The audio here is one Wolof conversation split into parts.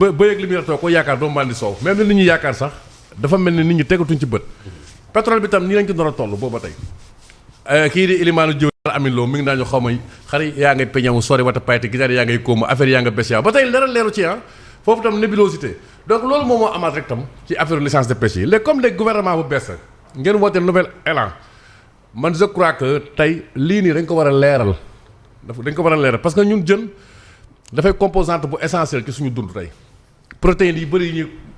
ba yëg li muy ko yaakaar doo mandi soow même ni nit ñi yaakaar sax dafa mel ni nit ñi tegatuñ ci bët pétrole bi tam nii lañ ci doon a toll booba tey kii di Ilimaanu Jiw Amin Lo mi ngi daañu xaw ma xari yaa ngay peñamu sori wata payte gisaar yaa ngay kóoma affaire yaa nga bés yaa ba tey leeru ci foofu tam nébulosité donc loolu moom moo amaat rek tam ci affaire licence de pêche yi léegi comme léegi gouvernement bu bees ngeen woote nouvel élan man je crois que tey lii nii dañ ko war a leeral dañ ko war a leeral parce que ñun jën dafay composante bu essentielle ci suñu dund tey protéines yi bëri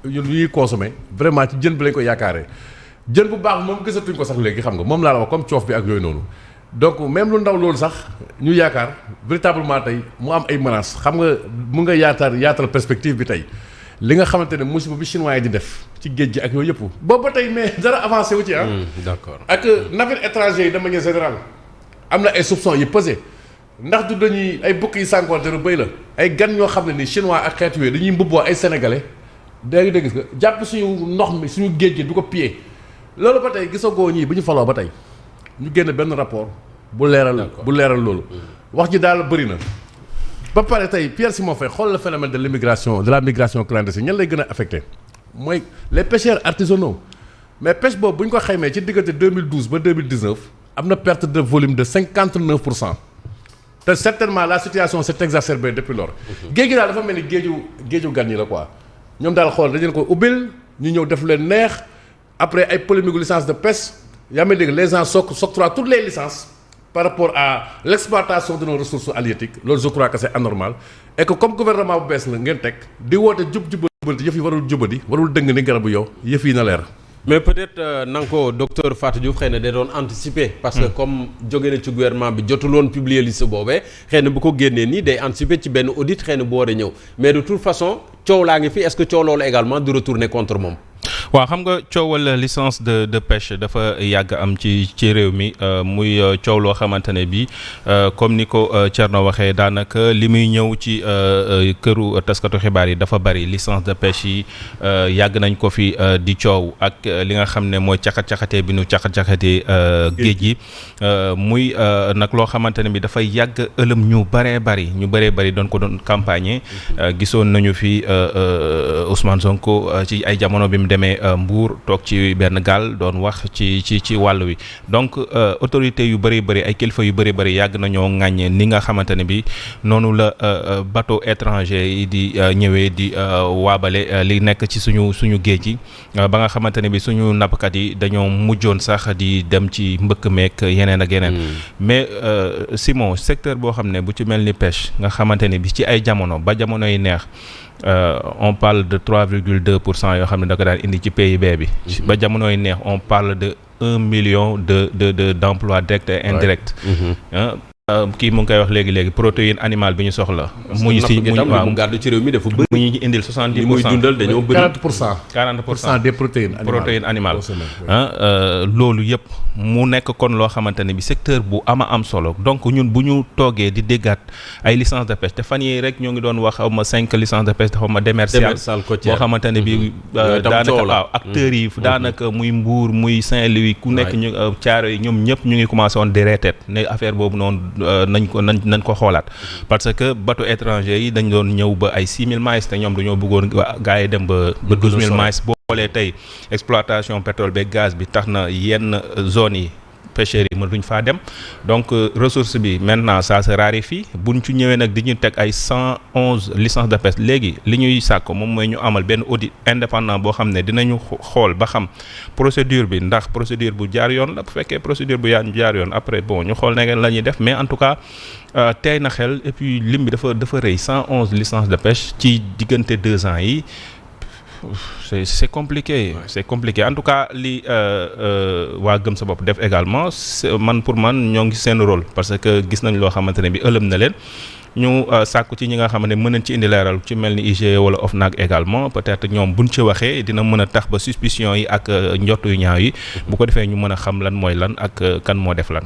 yi ñuy consommer vraiment ci jën bi lañ ko yaakaaree jën bu baax moom gisatuñ ko sax léegi xam nga moom laa la wax comme coof bi ak yooyu noonu donc même lu ndaw loolu sax ñu yaakaar véritablement tey mu am ay menaces xam nga mu nga yaatal perspective bi tey li nga xamante ne musiba bi chinois yi di def ci géej gi ak yooyu yëpp boobu ba tey mais dara avancé wu ci d'accord ak navires étrangers yi de manière générale am na ay soupçons yi pesé ndax du dañuy ay bukk yi sànkoor deru bëy la ay gan ñoo xam ne ni chinois ak xeetu yooyu dañuy mbubboo ay sénégalais dégg nga jàpp suñu ndox mi suñu géej gi du ko piller loolu ba tey gisagoo ñii bu ñu faloo ba tey ñu génn benn rapport bu leeral loolu wax ji daal bëri na ba pare tey Pierre Simon Faye xool le phénomène de l'immigration de la migration clandestine ñan lay gën a affecté mooy les pêcheurs artisanaux mais pêche boobu bu ñu ko xaymee ci diggante 2012 ba 2019 am na perte de volume de 59%. te certainement la situation s'est exacerbée depuis lors géej gi daal dafa mel ni géeju gan yi la quoi ñoom daal xool dañu leen ko ubbil ñu ñëw def leen neex après ay polémique licence de pêche yaa may dégg les gens s'octroient toutes les licences par rapport à l'exploitation de nos ressources halieutiques loolu je crois que c'est anormal et que comme gouvernement bu bees la ngeen teg di woote jubbanti yëf yi warul jubadi warul dëng ni garabu yow yëf yi na leer mais peut-être na nga ko docteur Fatou Diouf xëy na da doon anticiper. parce que comme jóge na ci gouvernement bi jotul woon publier liste boobee xëy na bu ko génnee nii day anticiper ci benn audit xëy na bu war a ñëw mais de toute façon coow laa ngi fi est-ce que coow loolu également du retourner contre moom. waaw xam nga coowal licence de pêche dafa yàgg am ci réew mi muy coow loo xamante ne bi comme ni ko Thierno waxee daanaka li muy ñëw ci këru taskatu xibaar yi dafa bari licence de pêche yi yàgg nañ ko fi di coow ak li nga xam ne mooy caxat-caxatee bi nu caxat-caxatee géej gi muy nag loo xamante ne bi dafay yàgg ëlëm ñu bëree bari doon ko doon campagne gisoon nañu fi Ousmane Sonko ci ay jamono bi mu demee Mbour toog ci benn gaal doon wax ci wàll wi donc autorité yu bëri ay kilifa yu bëri yàgg nañoo ŋàññe ni nga xamante ne bi noonu la bateau étranger yi di ñëwee di waabale li nekk ci suñu géej gi ba nga xamante ne bi suñu nappkat yi dañoo mujjoon sax di dem ci mbëkk meek yeneen ak yeneen mais Simon secteur boo xam ne bu ci mel ni pêche nga xamante ne bi ci ay jamono ba jamono yi neex on parle de 3,2% yoo xam ne da ko daan indi ci PIB bi. ba jamonoy neex on parle de 1 million d'emplois directs et indirects. kii mu ngi koy wax léegi protéine animale bi ñu soxla. mu mu gàddu ci réew mi dafa bëri. mu ñu indil 70%. li muy dundal dañoo bëri 40% des protéines animales. loolu yëpp mu nekk kon loo xamante ne bi secteur bu am solo donc ñun bu ñu toogee di déggaat ay licence de pêche te fan yii rek ñoo ngi doon wax xaw ma 5 licences de pêche te xaw ma démersale boo xamante ne bi daanaka waaw acteurs yi daanaka muy Mbour muy Saint-Louis ku nekk ñu caaro yi ñoom ñëpp ñu ngi commencé woon di reeteet ne affaire boobu noonu nañ ko xoolaat parce que bateau étranger yi dañ doon ñëw ba ay 6000 miles te ñoom dañoo bëggoon gaa yi dem ba 12000 miles boo xoolee tey exploitation pétrole beeg gaz bi tax na yenn zones yi pêcheurs yi mënuñ faa dem donc ressource bi maintenant ça se raréfie buñ ci ñëwee nag di ñu teg ay 111 licences de pêche léegi li ñuy sàkk moom mooy ñu amal benn audit indépendant boo xam ne dinañu xool ba xam procédure bi ndax procédure bu jaar yoon la bu fekkee procédure bu jaar yoon après bon ñu xool ne la ñuy def mais en tout cas tey na xel et puis lim bi dafa rëy 111 licences de pêche ci diggante 2 ans yi. c'est compliqué c'est compliqué en tout cas li waa Gëm sa bopp def également pour man ñoo ngi seen rôle parce que gis nañ loo xamante ne bi ëlëm na leen ñu sàkku ci ñi nga xam ne mën nañ ci indi leeral ci mel ni IGE wala OFNAC également peut-être ñoom buñ ci waxee dina mën a tax ba suspicion yi ak njott yu ñaaw yi bu ko defee ñu mën a xam lan mooy lan ak kan moo def lan.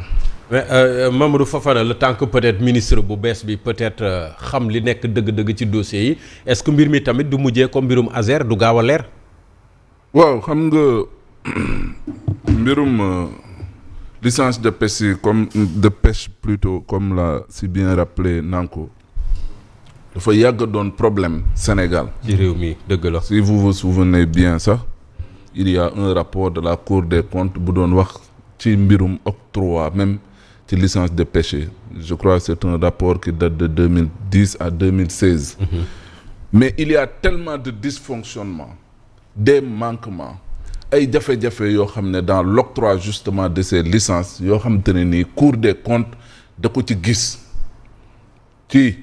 mais Mamadou Fofana le temps que peut-être ministre bu bees bi peut-être xam li nekk dëgg-dëgg ci dossier yi est-ce que mbir mi tamit du mujjee comme mbirum Azer du gaaw a leer. waaw xam nga mbirum licence de pêche comme de pêche plutôt comme l'a si bien rappelé Nanko dafa yàgg doon problème Sénégal. ci réew mi dëgg la. si vous vous souvenez bien ça il y a un rapport de la Cour des comptes bu doon wax ci mbirum octroi même ci licence de pêche. Je crois que c'est un rapport qui date de 2010 à 2016. Mais il y a tellement de dysfonctionnements, des manquements, ay jafe-jafe yoo xam ne dans l'octroi justement de ces licences yoo xam te ne nii Cour des comptes da ko ci gis ci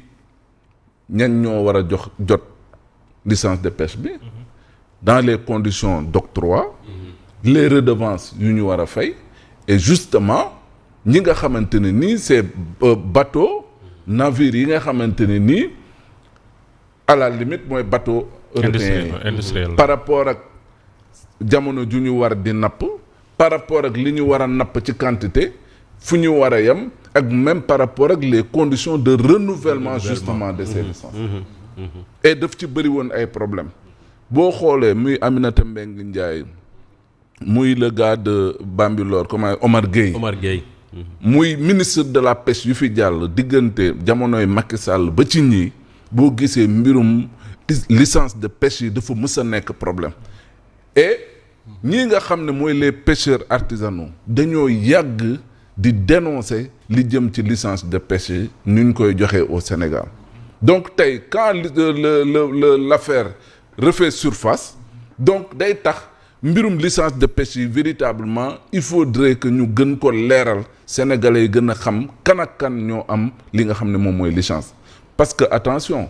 ñan ñoo war a jot licence de pêche bi dans les conditions d'octroi, les redevances yu ñu war a fay et justement ñi nga xamante ne nii c'est bateau navire yi nga xamante ne nii à la limite mooy bateau européen yi par rapport ak jamono ju ñu war di napp par rapport ak li ñu war a napp ci quantité fu ñu war a yem ak même par rapport ak les conditions de renouvellement justement de ces licences et daf ci bëri woon ay problèmes boo xoolee muy Aminata Mbengue Ndiaye muy le gars de Bambilor comment Omar Gueye muy ministre de la pêche yu fi jàll diggante jamonoy Macky Sall ba ci ñii boo gisee mbirum licence de pêche yi dafa mës a nekk problème et ñii nga xam ne mooy les pêcheurs artisanaux dañoo yàgg di dénoncer li jëm ci licence de pêche yi ni ñu koy joxee au Sénégal donc tey quand l'affaire refait surface donc day tax mbirum licence de pêche yi véritablement il faudrait que ñu gën ko leeral sénégalais yi gën a xam kan ak kan ñoo am li nga xam ne moom mooy licence parce que attention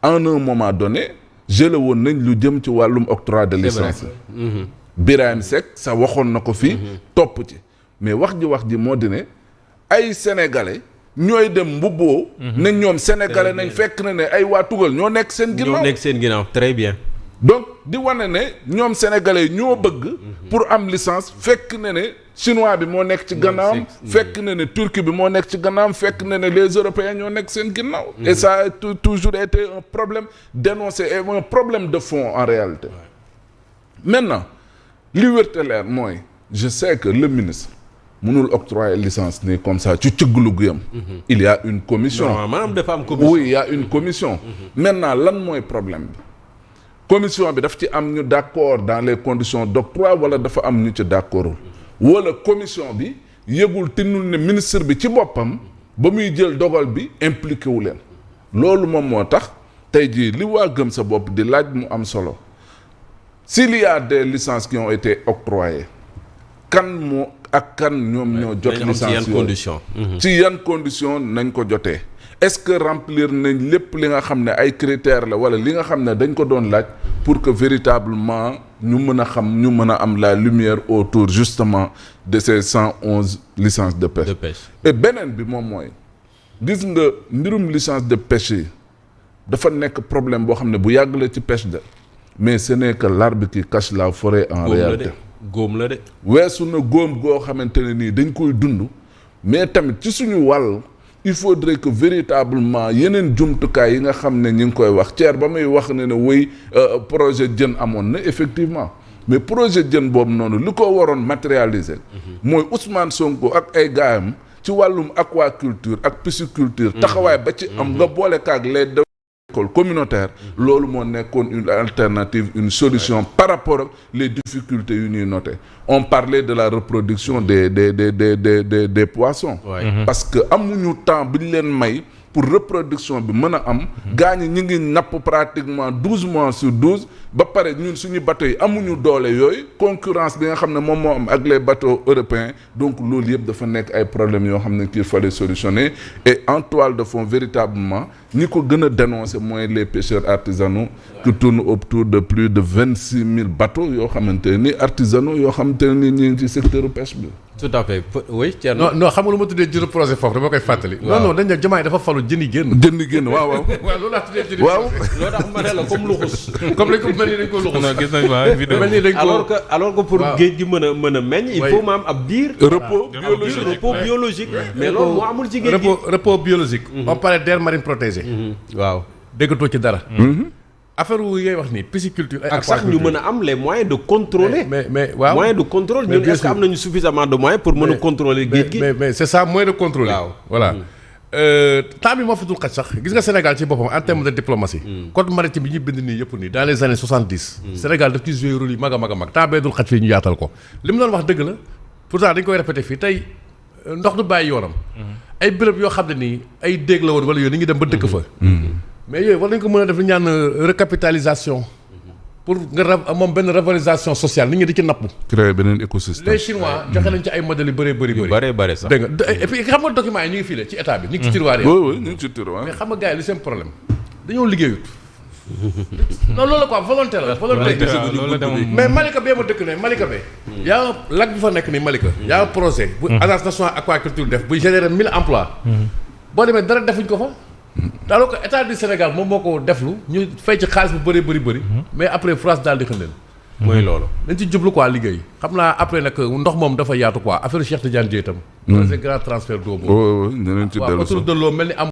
en un moment donné gelé woon nañ lu jëm ci wàllum octroi de licence Birahim Seck sa waxoon na ko fii topp ci mais wax ji moo di ne ay sénégalais ñooy dem mbubboo ne ñoom sénégalais nañ fekk na ne ay waa tugal ñoo nekk seen ginnaaw très bien donc di wane ne ñoom sénégalais ñoo bëgg pour am licence fekk na ne chinois bi moo nekk ci gannaawam fekk na ne turquie bi moo nekk ci gannaawam fekk na ne les européens ñoo nekk seen ginnaaw et ça a toujours été un problème dénoncé et un problème de fond en réalité maintenant li wér te leer mooy je sais que le ministre mënul octroyer licence ni comme ça ci cëgglu gu yam il y a une commission maanaam dafa am commission oui il y a une commission maintenant lan mooy problème bi commission bi daf ci am ñu d'accord dans les conditions d'octroi wala dafa am ñu ci d'accordul wala commission bi yëgul tinul ne ministre bi ci boppam ba muy jël dogal bi impliqué wu leen loolu moom moo tax tey jii li waa gëm sa bopp di laaj mu am solo s'il y a des licences qui ont été octroyées kan moo ak kan ñoom ñoo jot licence yooyu ci yan condition nañ ko jotee est-ce que remplir nañ lépp li nga xam ne ay critères la wala li nga xam ne dañ ko doon laaj pour que véritablement ñu mën a xam ñu mën a am la lumière autour justement de ces 111 licences de pêche et beneen bi moom mooy gis nga mbirum licence de pêche yi dafa nekk problème boo xam ne bu yàgg la ci pêche de mais ce n'est que l'arbre qui cache la forêt en réalité góom la de weesu na góom goo xamante ne nii dañ koy dund mais tamit ci suñu wàll il faudrait que véritablement yeneen jumtukaay yi nga xam ne ñi ngi koy wax ceer ba muy wax ne wéy projet jën amoon na effectivement mais projet jën boobu noonu li ko waroon matérialiser mooy Ousmane Sonko ak ay gaayam ci wàllum aquaculture ak pisciculture taxawaay ba ci am nga boole kaag les école communautaire loolu moo nekkoon une alternative une solution par rapport ak les difficultés yu ñuy noter on parlait de la reproduction des poissons parce que amuñu temps bi ñu leen may pour reproduction bi mën a am gaañi ñi ngi napp pratiquement 12 mois sur 12 ba pare ñun suñu bateaux yi amuñu doole yooyu concurrence bi nga xam ne moom moo am ak les bateaux européens donc loolu yëpp dafa nekk ay problèmes yoo xam ne qu'il fallait solutionner et en toile de fond véritablement ñi ko gën a dénoncer mooy les pêcheurs artisanaux qui tournent autour de plus de 26 000 bateaux yoo xamante ne ni artisanaux yoo xamante ne ni ñu ngi ci secteur pêche bi. tout à fait oui Thierno. non xam nga lu ma tuddee jëru projet foofu dama koy fàttali. non dañ ne Diomaye dafa falu jën yi génn. jën yi génn waaw. waaw loolu laa tuddee jën yi. waaw loolu tax ma ne la comme luxus. comme lañ ko mel ni dañ ko luxus. non gis nañ waaw vidéo mel ni dañ ko alors que pour géej gi mën a meññ. il faut ma am ab diir. repos biologique mais loolu moo amul ci géej gi. repos biologique. on parlait d'aire marine protégée. waaw déggatoo ci dara. affaire wu ngay wax ni pisciculture ak sax ñu mën a am les moyens de contrôler. mais waaw moyens de contrôle ñun est-ce que am nañu suffisamment de moyens pour mën a contrôler géej gi. mais c'est ça moyen de contrôler. waaw voilà temps bi moo fi dul xaj sax gis nga Sénégal ci boppam en terme de diplomatie. code maritime bi ñuy bind nii yëpp nii dans les années 70. Sénégal daf ci joué rôle yi mag a mag a mag temps bee dul xaj fii ñu yaatal ko li mu doon wax dëgg la pourtant dañ koy répété fii tey ndox du bàyyi yoonam. ay béréb yoo xam ne nii ay déeg la woon wala yooyu ni ngi dem ba dëkk fa. mais yooyu war nañu ko mën a def lu ñaan recapitalisation. pour nga moom benn revalorisation sociale nit ñi di ci napp. créer beneen écosystème. les Chinois joxe nañ ci ay modèles yu bëree bëri. yu bëree bëri sax dégg nga et puis xam nga documents yi ñu ngi fii la ci état bi. ñu ngi ci tiroir yi. oui ñu ngi ci tiroir. mais xam nga gars yi li seen problème dañoo liggéeyut. non loolu la quoi volontaire la. mais Malika bee ma dëkk ne Malika bee. yaa lac bi fa nekk nii Malika. yaa projet. bu agence nationale aquaculture def buy générer 1000 emplois. boo demee dara defuñ ko fa. alors que état du Sénégal moom moo ko deflu ñu fay ci xaalis bu bëri mais après France daal di xëndeel. mooy loolu. dañ ci jublu quoi liggéey xam naa après nag ndox moom dafa yaatu quoi affaire Cheikh Tidiane Dièye itam. c'est grand transfert d'eau boobu. dinañ ci dellu autour de l'eau mel ni am.